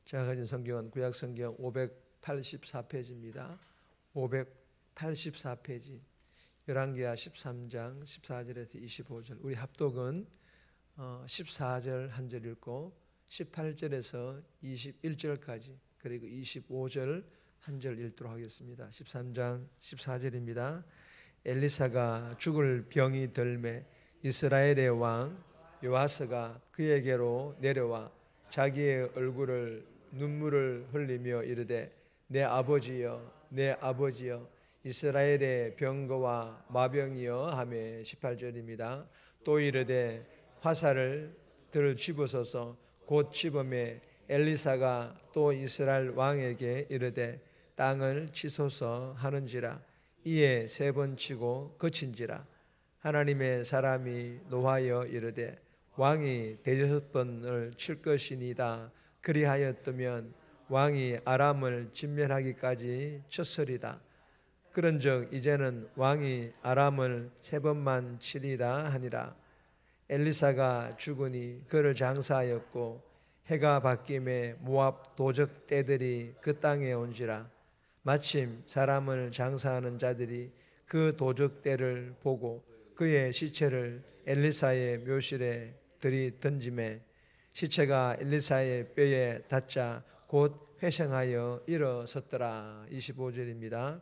제가 가진 성경은 구약성경 584페이지입니다. 584페이지 열왕기하 13장 14절에서 25절. 우리 합독은 14절 한 절 읽고 18절에서 21절까지 그리고 25절 한 절 읽도록 하겠습니다. 13장 14절입니다. 엘리사가 죽을 병이 들매 이스라엘의 왕 요아스가 그에게로 내려와 자기의 얼굴을 눈물을 흘리며 이르되 내 아버지여 내 아버지여 이스라엘의 병거와 마병이여 하며 18절입니다. 또 이르되 화살을 들 집으소서 곧 집음에 엘리사가 또 이스라엘 왕에게 이르되 땅을 치소서 하는지라. 이에 세 번 치고 그친지라. 하나님의 사람이 노하여 이르되 왕이 대여섯 번을 칠 것이니이다. 그리하였더면 왕이 아람을 진멸하기까지 쳤으리다. 그런즉 이제는 왕이 아람을 세 번만 치리다 하니라. 엘리사가 죽으니 그를 장사하였고 해가 바뀜에 모압 도적 떼들이 그 땅에 온지라. 마침 사람을 장사하는 자들이 그 도적 떼를 보고 그의 시체를 엘리사의 묘실에 들이던지매 시체가 엘리사의 뼈에 닿자 곧 회생하여 일어섰더라. 25절입니다.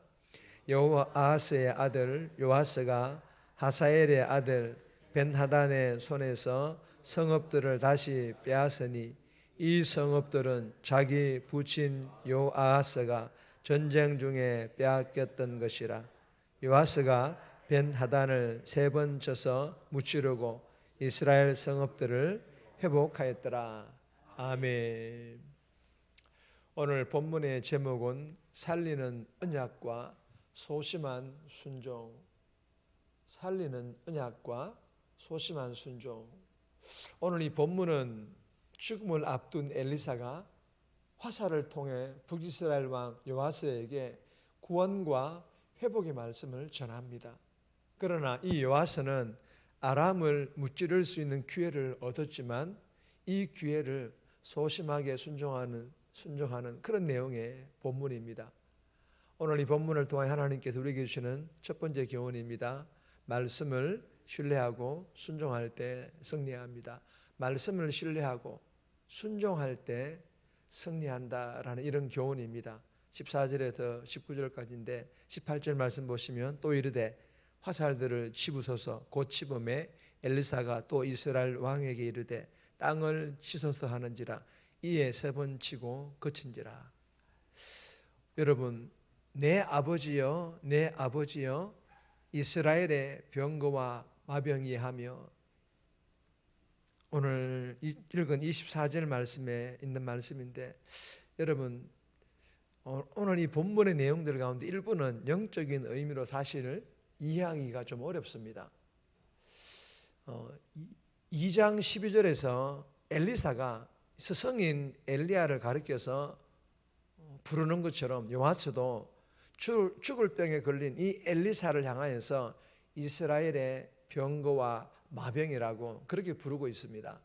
여호아스의 아들 요아스가 하사엘의 아들 벤하단의 손에서 성읍들을 다시 빼앗으니 이 성읍들은 자기 부친 요아스가 전쟁 중에 빼앗겼던 것이라. 요아스가 벤하단을 세 번 쳐서 무찌르고 이스라엘 성읍들을 회복하였더라. 아멘. 오늘 본문의 제목은 살리는 언약과 소심한 순종. 살리는 언약과 소심한 순종. 오늘 이 본문은 죽음을 앞둔 엘리사가 화살을 통해 북이스라엘 왕 요아스에게 구원과 회복의 말씀을 전합니다. 그러나 이 요아스는 아람을 무찌를 수 있는 기회를 얻었지만 이 기회를 소심하게 순종하는 그런 내용의 본문입니다. 오늘 이 본문을 통해 하나님께서 우리에게 주시는 첫 번째 교훈입니다. 말씀을 신뢰하고 순종할 때 승리합니다. 말씀을 신뢰하고 순종할 때 승리한다라는 이런 교훈입니다. 14절에서 19절까지인데 18절 말씀 보시면 또 이르되 화살들을 집으소서 곧 집음에 엘리사가 또 이스라엘 왕에게 이르되 땅을 치소서 하는지라. 이에 세 번 치고 그친지라. 여러분, 내 아버지여 내 아버지여 이스라엘의 병거와 마병이 하며, 오늘 읽은 24절 말씀에 있는 말씀인데, 여러분 오늘 이 본문의 내용들 가운데 일부는 영적인 의미로 사실 이해하기가 좀 어렵습니다. 2장 12절에서 엘리사가 스승인 엘리야를 가리켜서 부르는 것처럼 요아스도 죽을 병에 걸린 이 엘리사를 향하여서 이스라엘의 병거와 마병이라고 그렇게 부르고 있습니다.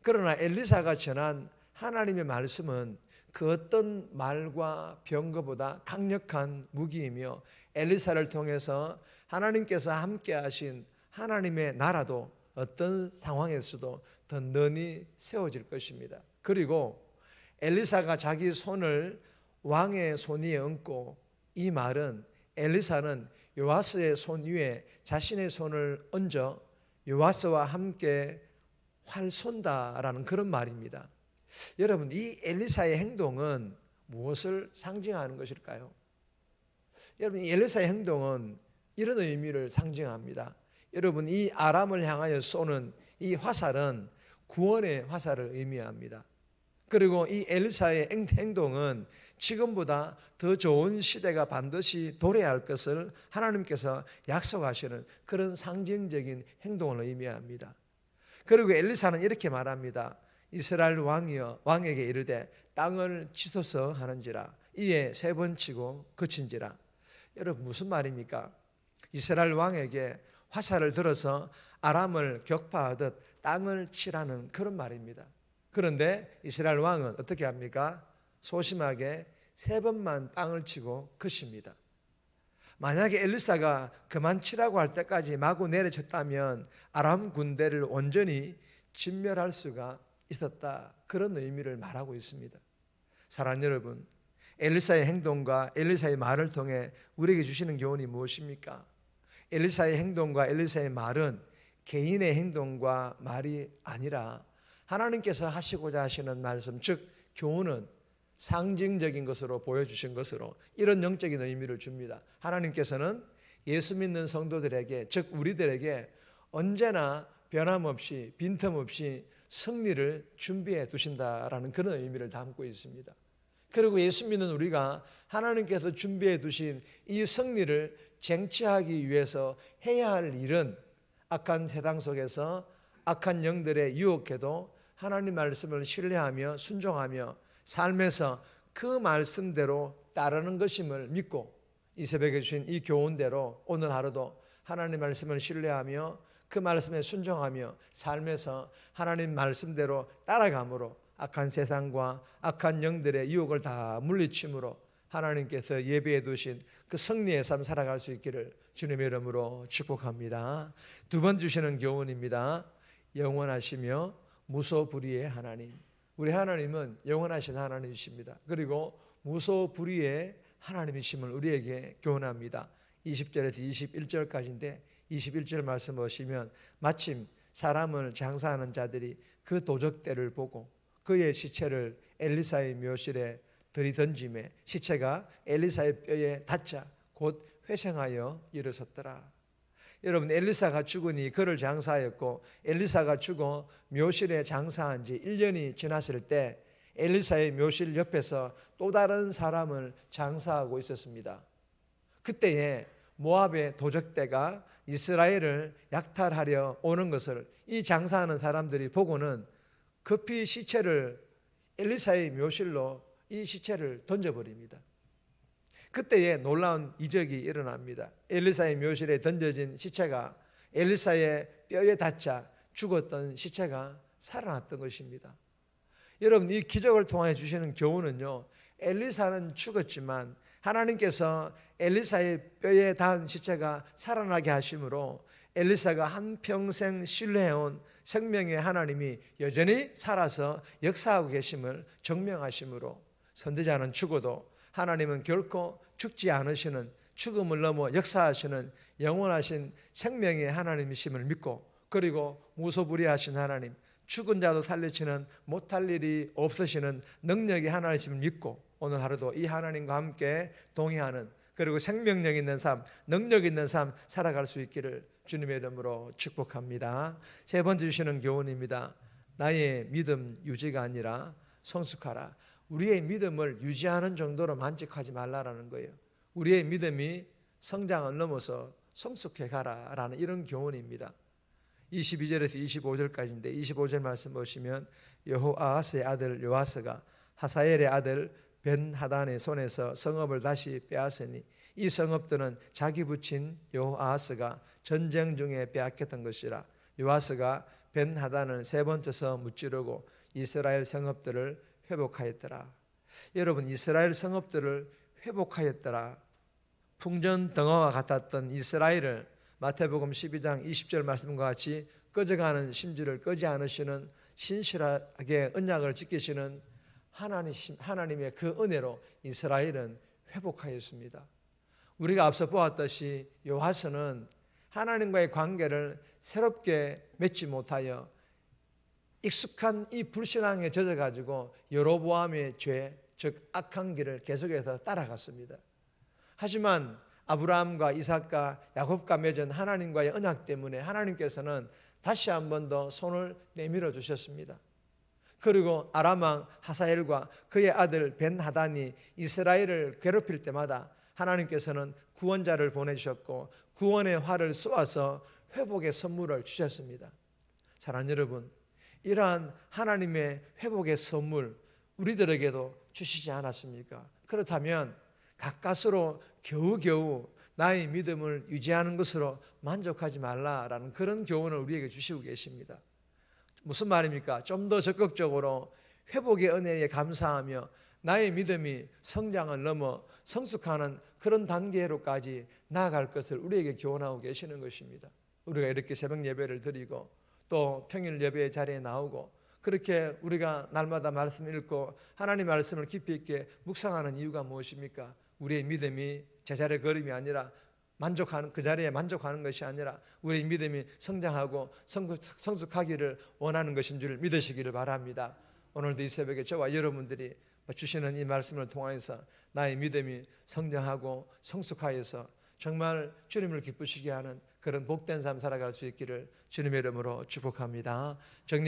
그러나 엘리사가 전한 하나님의 말씀은 그 어떤 말과 병거보다 강력한 무기이며, 엘리사를 통해서 하나님께서 함께 하신 하나님의 나라도 어떤 상황에서도 더 능히 세워질 것입니다. 그리고 엘리사가 자기 손을 왕의 손 위에 얹고, 이 말은 엘리사는 요아스의 손 위에 자신의 손을 얹어 요아스와 함께 활 쏜다라는 그런 말입니다. 여러분, 이 엘리사의 행동은 무엇을 상징하는 것일까요? 여러분, 이 엘리사의 행동은 이런 의미를 상징합니다. 여러분, 이 아람을 향하여 쏘는 이 화살은 구원의 화살을 의미합니다. 그리고 이 엘리사의 행동은 지금보다 더 좋은 시대가 반드시 도래해야 할 것을 하나님께서 약속하시는 그런 상징적인 행동을 의미합니다. 그리고 엘리사는 이렇게 말합니다. 이스라엘 왕이여 왕에게 이르되 땅을 치소서 하는지라. 이에 세 번 치고 그친지라. 여러분, 무슨 말입니까? 이스라엘 왕에게 화살을 들어서 아람을 격파하듯 땅을 치라는 그런 말입니다. 그런데 이스라엘 왕은 어떻게 합니까? 소심하게 3번만 땅을 치고 긋습니다. 만약에 엘리사가 그만 치라고 할 때까지 마구 내려쳤다면 아람 군대를 온전히 진멸할 수가 있었다. 그런 의미를 말하고 있습니다. 사랑하는 여러분, 엘리사의 행동과 엘리사의 말을 통해 우리에게 주시는 교훈이 무엇입니까? 엘리사의 행동과 엘리사의 말은 개인의 행동과 말이 아니라 하나님께서 하시고자 하시는 말씀, 즉 교훈은 상징적인 것으로 보여주신 것으로 이런 영적인 의미를 줍니다. 하나님께서는 예수 믿는 성도들에게, 즉 우리들에게 언제나 변함없이 빈틈없이 승리를 준비해 두신다라는 그런 의미를 담고 있습니다. 그리고 예수 믿는 우리가 하나님께서 준비해 두신 이 승리를 쟁취하기 위해서 해야 할 일은 악한 세상 속에서 악한 영들의 유혹에도 하나님 말씀을 신뢰하며 순종하며 삶에서 그 말씀대로 따르는 것임을 믿고 이 새벽에 주신 이 교훈대로 오늘 하루도 하나님 말씀을 신뢰하며 그 말씀에 순종하며 삶에서 하나님 말씀대로 따라감으로 악한 세상과 악한 영들의 유혹을 다 물리침으로 하나님께서 예비해 두신 그 승리의 삶 살아갈 수 있기를 주님의 이름으로 축복합니다. 2번 주시는 교훈입니다. 영원하시며 무소불위의 하나님. 우리 하나님은 영원하신 하나님이십니다. 그리고 무소불위의 하나님이심을 우리에게 교훈합니다. 20절에서 21절까지인데 21절 말씀 보시면 마침 사람을 장사하는 자들이 그 도적대를 보고 그의 시체를 엘리사의 묘실에 들이던짐에 시체가 엘리사의 뼈에 닿자 곧 회생하여 일어섰더라. 여러분, 엘리사가 죽으니 그를 장사하였고 엘리사가 죽어 묘실에 장사한 지 1년이 지났을 때 엘리사의 묘실 옆에서 또 다른 사람을 장사하고 있었습니다. 그때에 모압의 도적대가 이스라엘을 약탈하려 오는 것을 이 장사하는 사람들이 보고는 급히 시체를 엘리사의 묘실로 이 시체를 던져버립니다. 그때에 놀라운 이적이 일어납니다. 엘리사의 묘실에 던져진 시체가 엘리사의 뼈에 닿자 죽었던 시체가 살아났던 것입니다. 여러분, 이 기적을 통해 주시는 교훈은요, 엘리사는 죽었지만 하나님께서 엘리사의 뼈에 닿은 시체가 살아나게 하심으로 엘리사가 한평생 신뢰해온 생명의 하나님이 여전히 살아서 역사하고 계심을 증명하심으로 선지자는 죽어도 하나님은 결코 죽지 않으시는, 죽음을 넘어 역사하시는 영원하신 생명의 하나님이심을 믿고, 그리고 무소불위하신 하나님, 죽은 자도 살리시는 못할 일이 없으시는 능력의 하나님이심을 믿고 오늘 하루도 이 하나님과 함께 동의하는, 그리고 생명력 있는 삶, 능력 있는 삶 살아갈 수 있기를 주님의 이름으로 축복합니다. 3번째 주시는 교훈입니다. 나의 믿음 유지가 아니라 성숙하라. 우리의 믿음을 유지하는 정도로 만족하지 말라라는 거예요. 우리의 믿음이 성장을 넘어서 성숙해 가라라는 이런 교훈입니다. 22절에서 25절까지인데 25절 말씀 보시면 여호아하스의 아들 요아스가 하사엘의 아들 벤하단의 손에서 성읍을 다시 빼앗으니 이 성읍들은 자기 부친 여호아하스가 전쟁 중에 빼앗겼던 것이라. 요아스가 벤하단을 3번 쳐서 무찌르고 이스라엘 성읍들을 회복하였더라. 여러분, 이스라엘 성읍들을 회복하였더라. 풍전등화와 같았던 이스라엘을 마태복음 12장 20절 말씀과 같이 꺼져가는 심지를 끄지 않으시는 신실하게 언약을 지키시는 하나님의 그 은혜로 이스라엘은 회복하였습니다. 우리가 앞서 보았듯이 요아스는 하나님과의 관계를 새롭게 맺지 못하여 익숙한 이 불신앙에 젖어가지고 여로보암의 죄, 즉 악한 길을 계속해서 따라갔습니다. 하지만 아브라함과 이삭과 야곱과 맺은 하나님과의 언약 때문에 하나님께서는 다시 한 번 더 손을 내밀어 주셨습니다. 그리고 아람왕 하사엘과 그의 아들 벤하단이 이스라엘을 괴롭힐 때마다 하나님께서는 구원자를 보내주셨고 구원의 활을 쏘아서 회복의 선물을 주셨습니다. 사랑하는 여러분, 이러한 하나님의 회복의 선물 우리들에게도 주시지 않았습니까? 그렇다면 가까스로 겨우겨우 나의 믿음을 유지하는 것으로 만족하지 말라라는 그런 교훈을 우리에게 주시고 계십니다. 무슨 말입니까? 좀 더 적극적으로 회복의 은혜에 감사하며 나의 믿음이 성장을 넘어 성숙하는 그런 단계로까지 나아갈 것을 우리에게 교훈하고 계시는 것입니다. 우리가 이렇게 새벽 예배를 드리고 또 평일 예배 자리에 나오고 그렇게 우리가 날마다 말씀 읽고 하나님 말씀을 깊이 있게 묵상하는 이유가 무엇입니까? 우리의 믿음이 제자리의 걸음이 아니라 만족하는 그 자리에 만족하는 것이 아니라 우리의 믿음이 성장하고 성숙하기를 원하는 것인 줄 믿으시기를 바랍니다. 오늘도 이 새벽에 저와 여러분들이 주시는 이 말씀을 통해서 나의 믿음이 성장하고 성숙하여서 정말 주님을 기쁘시게 하는 그런 복된 삶 살아갈 수 있기를 주님의 이름으로 축복합니다.